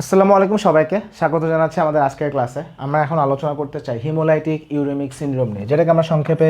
আসসালামু আলাইকুম সবাইকে স্বাগত জানাচ্ছি আমাদের আজকের ক্লাসে। আমরা এখন আলোচনা করতে চাই হিমোলাইটিক ইউরেমিক সিনড্রোম নিয়ে, যেটাকে আমরা সংক্ষেপে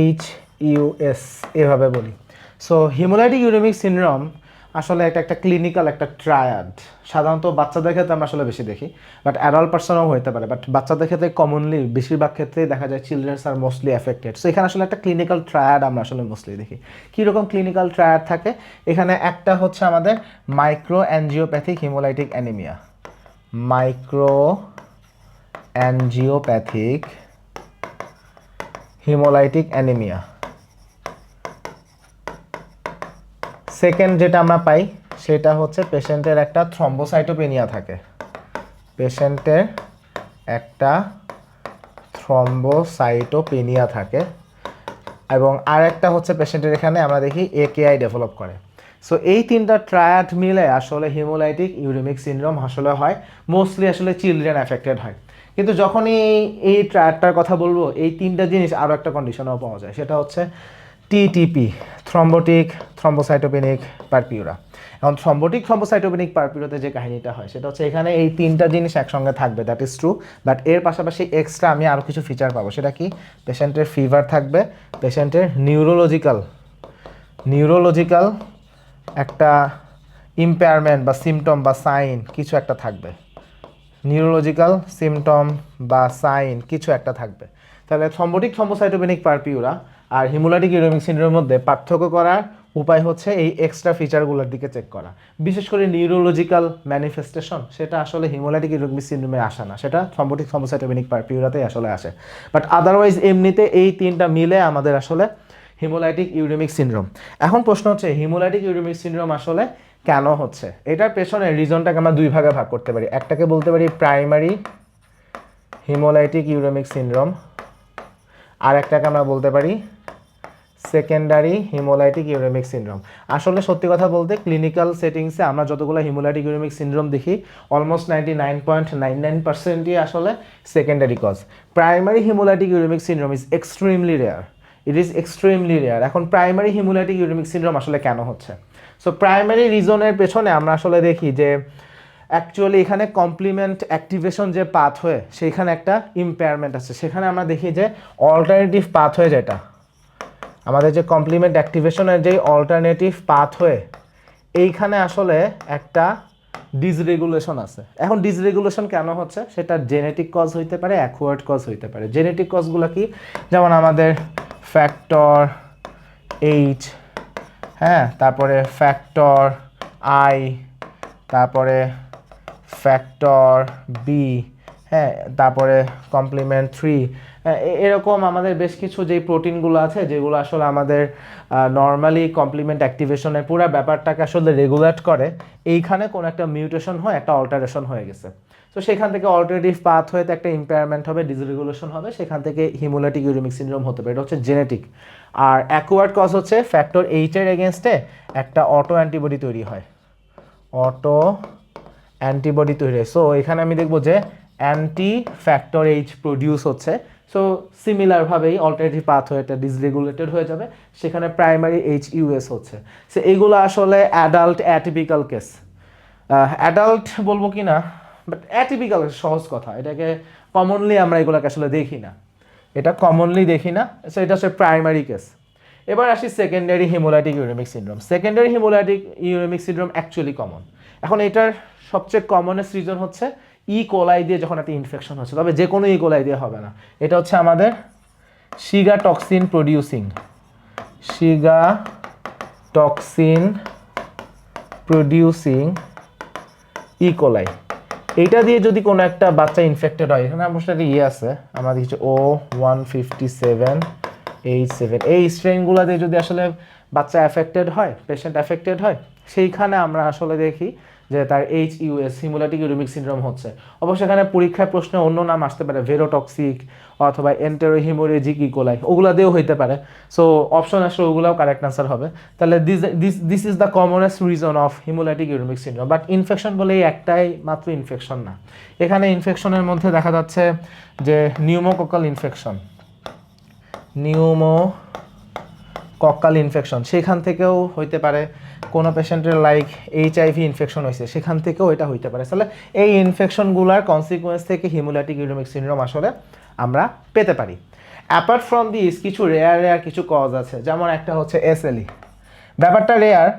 HUS এভাবে বলি। সো হিমোলাইটিক ইউরেমিক সিনড্রোম আসলে এটা একটা ক্লিনিক্যাল একটা ট্রায়াড। সাধারণত বাচ্চাদের ক্ষেত্রে আমরা আসলে বেশি দেখি, বাট অ্যাডাল্ট পার্সনও হতে পারে, বাট বাচ্চাদের ক্ষেত্রে কমনলি বেশিরভাগ ক্ষেত্রেই দেখা যায় চিলড্রেন্স আর মোস্টলি এফেক্টেড। সো এখানে আসলে একটা ক্লিনিক্যাল ট্রায়াড আমরা আসলে মোস্টলি দেখি। কীরকম ক্লিনিক্যাল ট্রায়াড থাকে এখানে? একটা হচ্ছে আমাদের micro angiopathic haemolytic anaemia, micro angiopathic haemolytic anaemia. Second যেটা আমরা পাই সেটা হচ্ছে পেশেন্টের একটা থ্রম্বোসাইটোপেনিয়া থাকে, পেশেন্টের একটা থ্রম্বোসাইটোপেনিয়া থাকে, এবং আর একটা হচ্ছে পেশেন্টের এখানে আমরা দেখি AKI ডেভেলপ করে। সো এই তিনটা ট্রায়াড মিলে আসলে হিমোলাইটিক ইউরেমিক সিনড্রোম আসলে হয়, মোস্টলি আসলে চিলড্রেন অ্যাফেক্টেড হয়। কিন্তু যখনই এই ট্রায়াডটার কথা বলবো, এই তিনটা জিনিস আরও একটা কন্ডিশনেও পাওয়া যায়, সেটা হচ্ছে TTP, থ্রম্বোটিক থ্রম্বোসাইটোপেনিক পারপিউরা। এখন থ্রম্বোটিক থ্রম্বোসাইটোপেনিক পারপিউরাতে যে কাহিনীটা হয় সেটা হচ্ছে এখানে এই তিনটা জিনিস একসঙ্গে থাকবে, দ্যাট ইজ ট্রু, বাট এর পাশাপাশি এক্সট্রা আমি আরও কিছু ফিচার পাবো। সেটা কি? পেশেন্টের ফিভার থাকবে, পেশেন্টের নিউরোলজিক্যাল একটা ইম্পেয়ারমেন্ট বা সিমটম বা সাইন কিছু একটা থাকবে, নিউরোলজিক্যাল সিমটম বা সাইন কিছু একটা থাকবে। তাহলে থ্রম্বোটিক থ্রম্বোসাইটোপেনিক পারপিউরা আর হিমোলাইটিক ইউরেমিক সিনড্রোমের মধ্যে পার্থক্য করার উপায় হচ্ছে এই এক্সট্রা ফিচারগুলোর দিকে চেক করা। বিশেষ করে নিউরোলজিক্যাল ম্যানিফেস্টেশন সেটা আসলে হিমোলাইটিক ইউরেমিক সিনড্রোমে আসে না, সেটা থ্রম্বোটিক থ্রম্বোসাইটোপেনিক পারপিউরাতেই আসলে আসে। বাট আদারওয়াইজ এমনিতে এই তিনটা মিলে আমাদের আসলে হিমোলাইটিক ইউরেমিক সিনড্রোম। এখন প্রশ্ন হচ্ছে হিমোলাইটিক ইউরেমিক সিনড্রোম আসলে কেন হচ্ছে? এটার পেছনে রিজনটাকে আমরা দুই ভাগে ভাগ করতে পারি। একটাকে বলতে পারি প্রাইমারি হিমোলাইটিক ইউরেমিক সিনড্রোম, আর একটাকে আমরা বলতে পারি সেকেন্ডারি হিমোলাইটিক ইউরেমিক সিনড্রোম। আসলে সত্যি কথা বলতে ক্লিনিক্যাল সেটিংসে আমরা যতগুলো হিমোলাইটিক ইউরেমিক সিনড্রোম দেখি অলমোস্ট 99.99%ই আসলে secondary cause. Primary haemolytic uraemic syndrome is extremely rare, it is extremely rare. এখন প্রাইমারি হিমোলাইটিক ইউরেমিক সিনড্রোম আসলে কেন হচ্ছে? সো প্রাইমারি রিজনের পেছনে আমরা আসলে দেখি যে অ্যাকচুয়ালি এখানে কমপ্লিমেন্ট অ্যাক্টিভেশন যে পাথওয়ে সেইখানে একটা ইম্পেয়ারমেন্ট আছে। সেখানে আমরা দেখি যে অল্টারনেটিভ পাথওয়ে, যেটা আমাদের যে কমপ্লিমেন্ট অ্যাক্টিভেশনের যেই অল্টারনেটিভ পাথওয়ে, এইখানে আসলে একটা ডিসরেগুলেশন আছে। এখন ডিসরেগুলেশন কেন হচ্ছে? সেটা জেনেটিক কজ হইতে পারে, অ্যাকোয়ার্ড কজ হইতে পারে। জেনেটিক কজগুলো কি? যেমন আমাদের ফ্যাক্টর H, হ্যাঁ, তারপরে ফ্যাক্টর I, তারপরে ফ্যাক্টর B, হ্যাঁ, তারপরে কমপ্লিমেন্ট 3, এরকম আমাদের বেশ কিছু যেই প্রোটিনগুলো আছে যেগুলো আসলে আমাদের নর্মালি কমপ্লিমেন্ট অ্যাক্টিভেশনের পুরো ব্যাপারটাকে আসলে রেগুলেট করে। এইখানে কোনো একটা মিউটেশন হয়, একটা অল্টারেশন হয়ে গেছে। তো সেখান থেকে অল্টারনেটিভ পাথ হয়েতে একটা ইম্পেয়ারমেন্ট হবে, ডিসরেগুলেশন হবে, সেখান থেকে হিমোলাইটিক ইউরেমিক সিনড্রোম হতে পারে। এটা হচ্ছে জেনেটিক। আর অ্যাকোয়ার্ড কজ হচ্ছে ফ্যাক্টর H এর এগেনস্টে একটা অটো অ্যান্টিবডি তৈরি হয়, অটো অ্যান্টিবডি তৈরি হয়। সো এখানে আমি দেখবো যে অ্যান্টি ফ্যাক্টর H প্রডিউস হচ্ছে। সো সিমিলারভাবেই অল্টারনেটিভ পাথওয়েটা ডিসরেগুলেটেড হয়ে যাবে, সেখানে প্রাইমারি HUS হচ্ছে। সো এইগুলো আসলে অ্যাডাল্ট অ্যাটিপিক্যাল কেস। অ্যাডাল্ট বলবো কি না, বাট অ্যাটিপিক্যাল সহজ কথা, এটাকে কমনলি আমরা এগুলোকে আসলে দেখি না, এটা কমনলি দেখি না। সো এটা হচ্ছে প্রাইমারি কেস। এবার আসি secondary haemolytic uraemic syndrome. Secondary haemolytic uraemic syndrome actually common. এখন এটার সবচেয়ে কমনেস্ট রিজন হচ্ছে কোলাই দিয়ে যখন একটা ইনফেকশন হচ্ছে, তবে যে কোনো কোলাই দিয়ে হবে না, এটা হচ্ছে আমাদের শিগা টক্সিন প্রডিউসিং কোলাই। এইটা দিয়ে যদি কোনো একটা বাচ্চা ইনফেক্টেড হয়, এখানে আমার সাথে আছে, আমরা দেখছি O157H7, এই স্ট্রেনগুলো দিয়ে যদি আসলে বাচ্চা অ্যাফেক্টেড হয়, পেশেন্ট অ্যাফেক্টেড হয়, সেইখানে আমরা আসলে দেখি যে তার HUS হিমোলাইটিক ইউরেমিক সিনড্রোম হচ্ছে। অবশ্যই এখানে পরীক্ষায় প্রশ্নে অন্য নাম আসতে পারে, ভেরোটক্সিক অথবা এন্টেরোহিমোরেজিক ইকোলাই, ওগুলা দিয়েও হইতে পারে। সো অপশন আসলে ওগুলাও কারেক্ট আনসার হবে। তাহলে this is the commonest reason of haemolytic uraemic syndrome. But infection বলে এই একটাই মাত্র ইনফেকশন না, এখানে ইনফেকশনের মধ্যে দেখা যাচ্ছে যে নিউমোকক্কাল ইনফেকশন, সেখান থেকেও হইতে পারে। কোনো পেশেন্টের লাইক এইচআইভি ইনফেকশন হয়েছে, সেখান থেকেও এটা হইতে পারে। তাহলে এই ইনফেকশনগুলোর কনসিকুয়েন্স থেকে হিমোলাইটিক ইউরেমিক সিনড্রোম আসলে আমরা পেতে পারি। অ্যাপার্ট ফ্রম দিস কিছু রেয়ার কিছু কজ আছে, যেমন একটা হচ্ছে এসএলই, ব্যাপারটা রেয়ার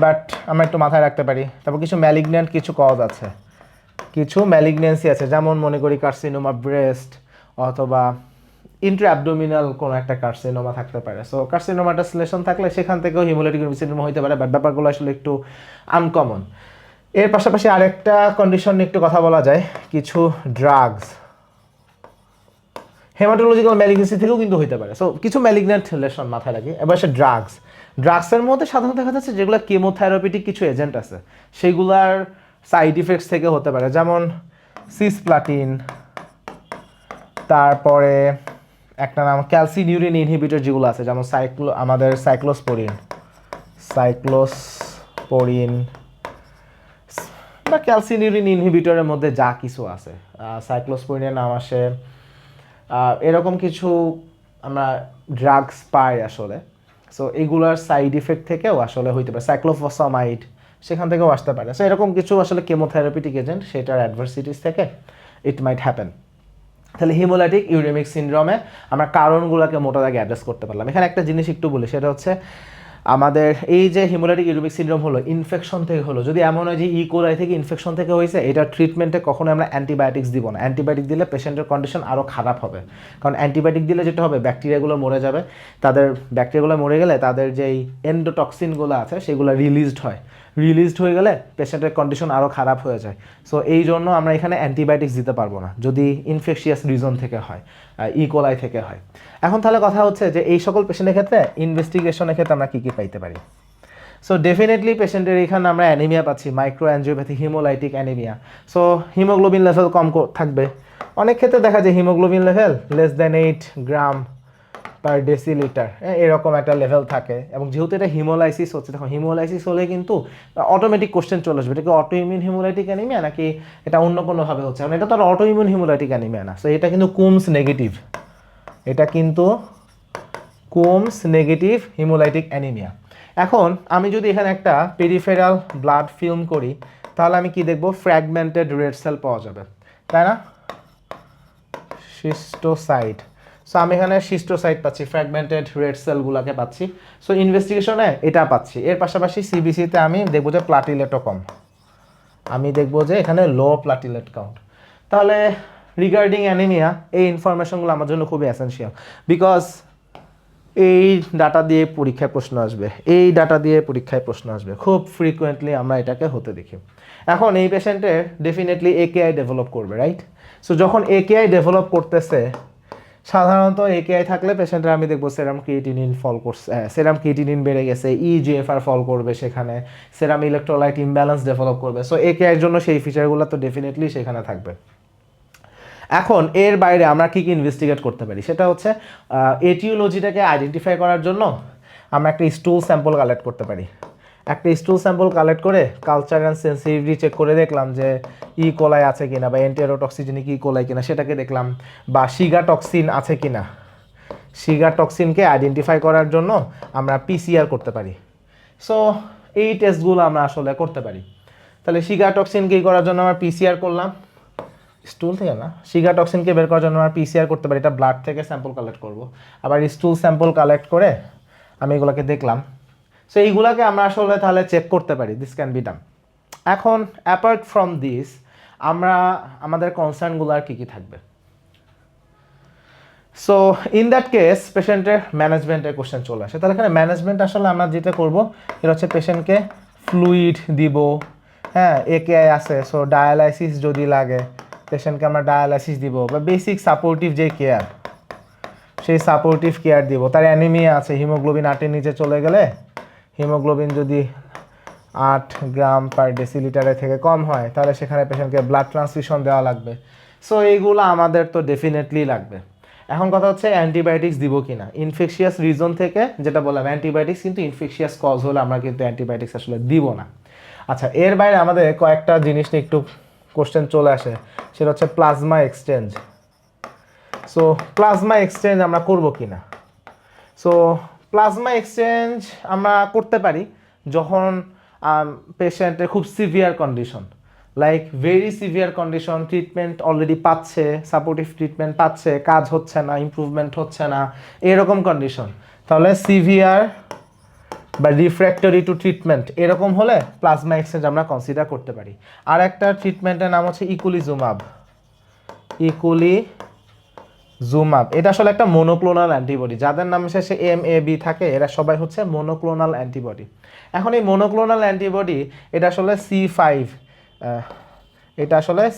বাট আমরা একটু মাথায় রাখতে পারি। তারপর কিছু ম্যালিগন্যান্ট কিছু কজ আছে, কিছু ম্যালিগন্যান্সি আছে, যেমন মনে করি কার্সিনোমা ব্রেস্ট অথবা ইন্ট্রাঅ্যাবডোমিনাল কোনো একটা কার্সিনোমা থাকতে পারে। সো কার্সিনোমাটা সিলেশন থাকলে সেখান থেকেও হিমোলাইটিক ইউরেমিক সিনড্রোম হতে পারে, বাট ব্যাপারগুলো আসলে একটু আনকমন। এর পাশাপাশি আরেকটা কন্ডিশন নিয়ে একটু কথা বলা যায়, কিছু ড্রাগস হেমাটোলজিক্যাল ম্যালিগনেন্সি থেকেও কিন্তু হতে পারে। সো কিছু ম্যালিগন্যান্ট রিলেশন মাথায় রাখি। এবার সে ড্রাগসের মধ্যে সাধারণত দেখা যাচ্ছে যেগুলো কেমোথেরাপিটিক কিছু এজেন্ট আছে সেগুলার সাইড ইফেক্টস থেকে হতে পারে, যেমন সিসপ্লাটিন, তারপরে একটা নাম ক্যালসিনিউরিন ইনহিবিটর যেগুলো আছে, যেমন আমাদের সাইক্লোস্পোরিন বা ক্যালসিনিউরিন ইনহিবিটরের মধ্যে যা কিছু আছে, সাইক্লোস্পোরিনের নাম আসে, এরকম কিছু আমরা ড্রাগস পাই আসলে। সো এগুলার সাইড ইফেক্ট থেকেও আসলে হইতে পারে, সাইক্লোফসফামাইড সেখান থেকেও আসতে পারে। সো এরকম কিছু আসলে কেমোথেরাপিটিক এজেন্ট, সেটার অ্যাডভার্সিটিস থেকে ইট মাইট হ্যাপেন। তাহলে হিমোলাইটিক ইউরেমিক সিনড্রোমে আমরা কারণগুলোকে মোটা দাগে অ্যাড্রেস করতে পারলাম। এখানে একটা জিনিস একটু বলি, সেটা হচ্ছে আমাদের এই যে হিমোলাইটিক ইউরেমিক সিনড্রোম হলো ইনফেকশন থেকে হলো, যদি এমন হয় যে ইকোলাই থেকে ইনফেকশন থেকে হয়েছে, এটা ট্রিটমেন্টে কখনো আমরা অ্যান্টিবায়োটিক্স দিব না। অ্যান্টিবায়োটিক দিলে পেশেন্টের কন্ডিশন আরও খারাপ হবে, কারণ অ্যান্টিবায়োটিক দিলে যেটা হবে ব্যাকটেরিয়াগুলো মরে যাবে, তাদের ব্যাকটেরিয়াগুলো মরে গেলে তাদের যেই এন্ডোটক্সিনগুলো আছে সেগুলো রিলিজড হয়ে গেলে পেশেন্টের কন্ডিশন আরও খারাপ হয়ে যায়। সো এই জন্য আমরা এখানে অ্যান্টিবায়োটিক্স দিতে পারবো না যদি ইনফেকশিয়াস রিজন থেকে হয়, ইকোলাই থেকে হয়। এখন তাহলে কথা হচ্ছে যে এই সকল পেশেন্টের ক্ষেত্রে ইনভেস্টিগেশনের ক্ষেত্রে আমরা কী কী পাইতে পারি। সো ডেফিনেটলি পেশেন্টের এখানে আমরা অ্যানিমিয়া পাচ্ছি, micro angiopathy, haemolytic anaemia. So haemoglobin level কম থাকবে। অনেক ক্ষেত্রে দেখা যায় haemoglobin level less than 8 gram per decilitre, এরকম একটা লেভেল থাকে। এবং যেহেতু এটা হিমোলাইসিস হচ্ছে, তখন হিমোলাইসিস হলে কিন্তু অটোমেটিক কোশ্চেন চলে আসবে, এটা কি অটো ইমিউন হিমোলাইটিক অ্যানিমিয়া নাকি এটা অন্য কোনোভাবে হচ্ছে, কারণ এটা তো আর অটো ইমিউন হিমোলাইটিক অ্যানিমিয়া না। সো এটা কিন্তু কুমস নেগেটিভ, এটা কিন্তু কুমস নেগেটিভ হিমোলাইটিক অ্যানিমিয়া। এখন আমি যদি এখানে একটা পেরিফেরাল ব্লাড ফিল্ম করি, তাহলে আমি কি দেখব, ফ্র্যাগমেন্টেড রেড সেল পাওয়া যাবে, তাই না, সিস্টোসাইট। সো আমি এখানে সিস্টোসাইট পাচ্ছি, ফ্র্যাগমেন্টেড রেড সেলগুলোকে পাচ্ছি। সো ইনভেস্টিগেশনে এটা পাচ্ছি। এর পাশাপাশি সিবিসিতে আমি দেখবো যে প্লাটিলেটও কম, আমি দেখবো যে এখানে লো প্লাটিলেট কাউন্ট। তাহলে রিগার্ডিং অ্যানিমিয়া এই ইনফরমেশনগুলো আমার জন্য খুবই এসেনশিয়াল, বিকজ এই ডাটা দিয়ে পরীক্ষায় প্রশ্ন আসবে, খুব ফ্রিকোয়েন্টলি আমরা এটাকে হতে দেখি। এখন এই পেশেন্টের ডেফিনেটলি একেআই ডেভেলপ করবে, রাইট। সো যখন একেআই ডেভেলপ করতেছে, সাধারণত একেআই থাকলে পেশেন্টের আমি দেখবো সেরাম ক্রিয়েটিনিন ফল করছে, সেরাম ক্রিয়েটিনিন বেড়ে গেছে, ইজিএফআর ফল করবে, সেখানে সেরাম ইলেকট্রোলাইট ইমব্যালেন্স ডেভেলপ করবে। সো একেআইয়ের জন্য সেই ফিচারগুলো তো ডেফিনেটলি সেখানে থাকবে। এখন এর বাইরে আমরা কী কী ইনভেস্টিগেট করতে পারি, সেটা হচ্ছে এটিওলজিটাকে আইডেন্টিফাই করার জন্য আমরা একটা স্টুল স্যাম্পল কালেক্ট করতে পারি। একটা স্টুল স্যাম্পল কালেক্ট করে কালচার অ্যান্ড সেন্সিটিভিটি চেক করে দেখলাম যে ইকোলাই আছে কিনা, বা এন্টেরোটক্সিজেনিক ইকোলাই কিনা সেটাকে দেখলাম, বা শিগা টক্সিন আছে কিনা। শিগা টক্সিনকে আইডেন্টিফাই করার জন্য আমরা পিসিআর করতে পারি। সো এই টেস্টগুলো আমরা আসলে করতে পারি। তাহলে শিগা টক্সিনকে করার জন্য আমরা পিসিআর করলাম, স্টুল থেকে না, শিগা টক্সিনকে বের করার জন্য আমরা পিসিআর করতে পারি, এটা ব্লাড থেকে স্যাম্পল কালেক্ট করব। আবার স্টুল স্যাম্পল কালেক্ট করে আমি এগুলোকে দেখলাম। সো এইগুলোকে আমরা আসলে তাহলে চেক করতে পারি, দিস ক্যান বি ডান। এখন অ্যাপার্ট ফ্রম দিস আমরা আমাদের কনসার্নগুলো আর কী কী থাকবে। সো ইন দ্যাট কেস পেশেন্টের ম্যানেজমেন্টের কোশ্চেন চলে আসে। তাহলে এখানে ম্যানেজমেন্ট আসলে আমরা যেটা করব এটা হচ্ছে পেশেন্টকে ফ্লুইড দিব, হ্যাঁ, একেআই আছে, সো ডায়ালাইসিস যদি লাগে পেশেন্টকে আমরা ডায়ালাইসিস দিব, বা বেসিক সাপোর্টিভ যে কেয়ার সেই সাপোর্টিভ কেয়ার দিব। তার অ্যানিমিয়া আছে, হিমোগ্লোবিন 8-এর নিচে চলে গেলে, হিমোগ্লোবিন যদি 8 গ্রাম পার ডেসিলিটারের থেকে কম হয়, তাহলে সেখানে পেশেন্টকে ব্লাড ট্রান্সফিউশন দেওয়া লাগবে। সো এইগুলো আমাদের তো ডেফিনেটলি লাগবে। এখন কথা হচ্ছে অ্যান্টিবায়োটিক্স দিব কি না, ইনফেকশিয়াস রিজন থেকে যেটা বললাম অ্যান্টিবায়োটিক্স, কিন্তু ইনফেকশিয়াস কজ হলে আমরা কিন্তু অ্যান্টিবায়োটিক্স আসলে দিব না। আচ্ছা, এর বাইরে আমাদের কয়েকটা জিনিস নিয়ে একটু কোশ্চেন চলে আসে, সেটা হচ্ছে plasma exchange. So plasma exchange আমরা করব কি না। সো প্লাজমা এক্সচেঞ্জ আমরা করতে পারি, যখন পেশেন্টের খুব severe condition, like very severe condition, treatment already পাচ্ছে, সাপোর্টিভ ট্রিটমেন্ট পাচ্ছে, কাজ হচ্ছে না, ইমপ্রুভমেন্ট হচ্ছে না, এরকম কন্ডিশন, তাহলে সিভিয়ার বা রিফ্র্যাক্টরি টু ট্রিটমেন্ট এরকম হলে প্লাজমা এক্সচেঞ্জ আমরা কনসিডার করতে পারি। আর একটা ট্রিটমেন্টের নাম হচ্ছে ইকুলিজুমাব। ইকুলিজুমাব এটা আসলে একটা মনোক্লোনাল অ্যান্টিবডি, যাদের নাম শেষে MAB থাকে এরা সবাই হচ্ছে মনোক্লোনাল অ্যান্টিবডি। এখন এই মনোক্লোনাল অ্যান্টিবডি এটা আসলে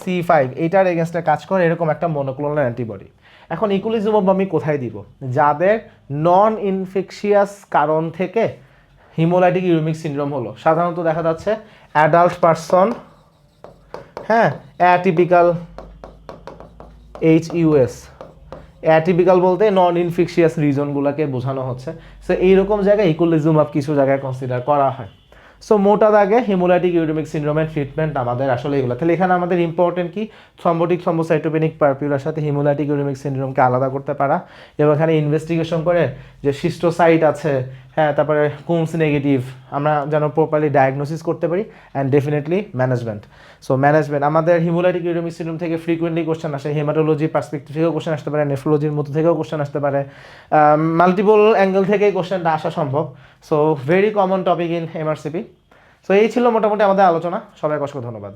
C5 এইটার এগেনস্টে কাজ করে এরকম একটা মনোক্লোনাল অ্যান্টিবডি। এখন ইকুলিজুমাব আমি কোথায় দিব? যাদের নন ইনফেকশিয়াস কারণ থেকে হিমোলাইটিক ইউরেমিক সিনড্রোম হলো, সাধারণত দেখা যাচ্ছে অ্যাডাল্ট পারসন, হ্যাঁ, অ্যাটিপিক্যাল HUS, অ্যাটিপিক্যাল বলতে নন ইনফেকশিয়াস রিজনগুলোকে বোঝানো হচ্ছে। সো এইরকম জায়গায় ইকুলিজুমাব কিছু জায়গায় কনসিডার করা হয়। সো মোটা দাগে হিমোলাইটিক ইউরেমিক সিনড্রোমের ট্রিটমেন্ট আমাদের আসলে এগুলো। তাহলে এখানে আমাদের ইম্পর্টেন্ট কি? থ্রম্বোটিক থ্রম্বোসাইটোপেনিক পারপিউরার সাথে হিমোলাইটিক ইউরেমিক সিনড্রোমকে আলাদা করতে পারা, এবং এখানে ইনভেস্টিগেশন করে যে সিস্টোসাইট আছে, হ্যাঁ, তারপরে কুমস নেগেটিভ আমরা যেন প্রপারলি ডায়াগনোসিস করতে পারি, and definitely management. So management আমাদের হিমোলাইটিক ইউরেমিক সিনড্রোম থেকে ফ্রিকুয়েন্টলি কোশ্চেন আসে, হেমাটোলজি পার্সপেক্টিভ থেকেও কোশ্চেন আসতে পারে, নেফ্রোলজির মধ্যে থেকেও কোশ্চেন আসতে পারে, মাল্টিপল অ্যাঙ্গেল থেকেই কোশ্চেনটা আসা সম্ভব। So very common topic in MRCP। So এই ছিল মোটামুটি আমাদের আলোচনা। সবাইকে অসংখ্য ধন্যবাদ।